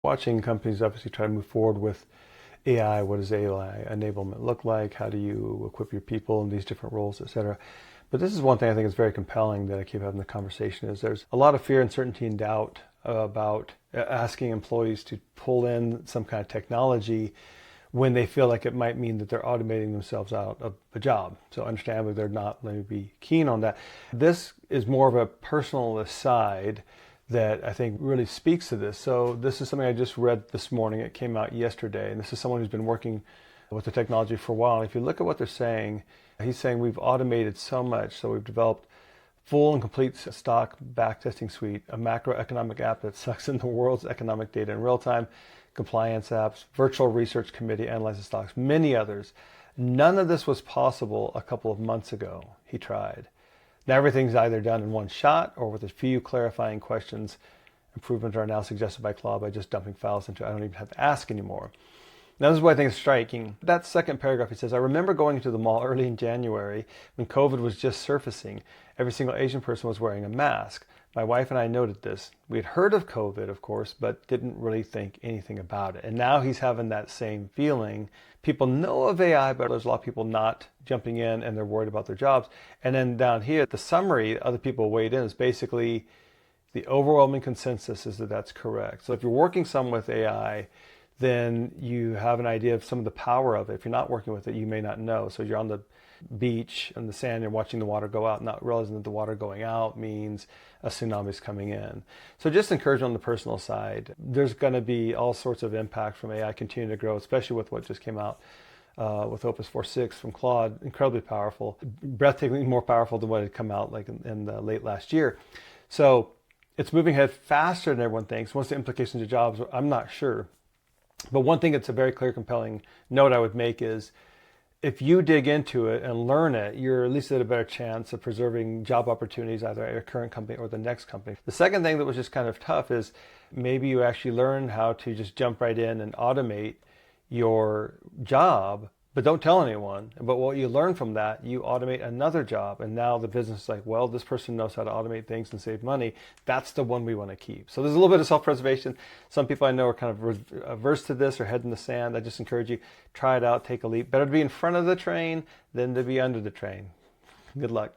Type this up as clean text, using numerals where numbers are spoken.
Watching companies obviously try to move forward with AI. What does AI enablement look like? How do you equip your people in these different roles, et cetera? But this is one thing I think is very compelling that I keep having the conversation is there's a lot of fear, uncertainty, and doubt about asking employees to pull in some kind of technology when they feel like it might mean that they're automating themselves out of a job. So understandably, they're not going to be keen on that. This is more of a personal aside that I think really speaks to this. So this is something I just read this morning. It came out yesterday, and this is someone who's been working with the technology for a while. And if you look at what they're saying, he's saying we've automated so much. So we've developed full and complete stock backtesting suite, a macroeconomic app that sucks in the world's economic data in real time, compliance apps, virtual research committee analyzes stocks, many others. None of this was possible a couple of months ago. He tried. Now everything's either done in one shot or with a few clarifying questions. Improvements are now suggested by Claude by just dumping files into it. I don't even have to ask anymore. Now this is what I think is striking. That second paragraph, he says, I remember going to the mall early in January when COVID was just surfacing. Every single Asian person was wearing a mask. My wife and I noted this. We had heard of COVID, of course, but didn't really think anything about it. And now he's having that same feeling. People know of AI, but there's a lot of people not jumping in and they're worried about their jobs. And then down here, the summary other people weighed in is basically the overwhelming consensus is that that's correct. So if you're working some with AI, then you have an idea of some of the power of it. If you're not working with it, you may not know. So you're on the beach in the sand, you're watching the water go out, not realizing that the water going out means a tsunami is coming in. So just encouragement on the personal side. There's going to be all sorts of impact from AI continuing to grow, especially with what just came out with Opus 4.6 from Claude. Incredibly powerful, breathtakingly more powerful than what had come out like in the late last year. So it's moving ahead faster than everyone thinks. What's the implications of jobs? I'm not sure. But one thing that's a very clear, compelling note I would make is if you dig into it and learn it, you're at least at a better chance of preserving job opportunities either at your current company or the next company. The second thing that was just kind of tough is maybe you actually learn how to just jump right in and automate your job, but don't tell anyone. But what you learn from that, you automate another job. And now the business is like, well, this person knows how to automate things and save money. That's the one we want to keep. So there's a little bit of self-preservation. Some people I know are kind of averse to this or head in the sand. I just encourage you, try it out, take a leap. Better to be in front of the train than to be under the train. Good luck.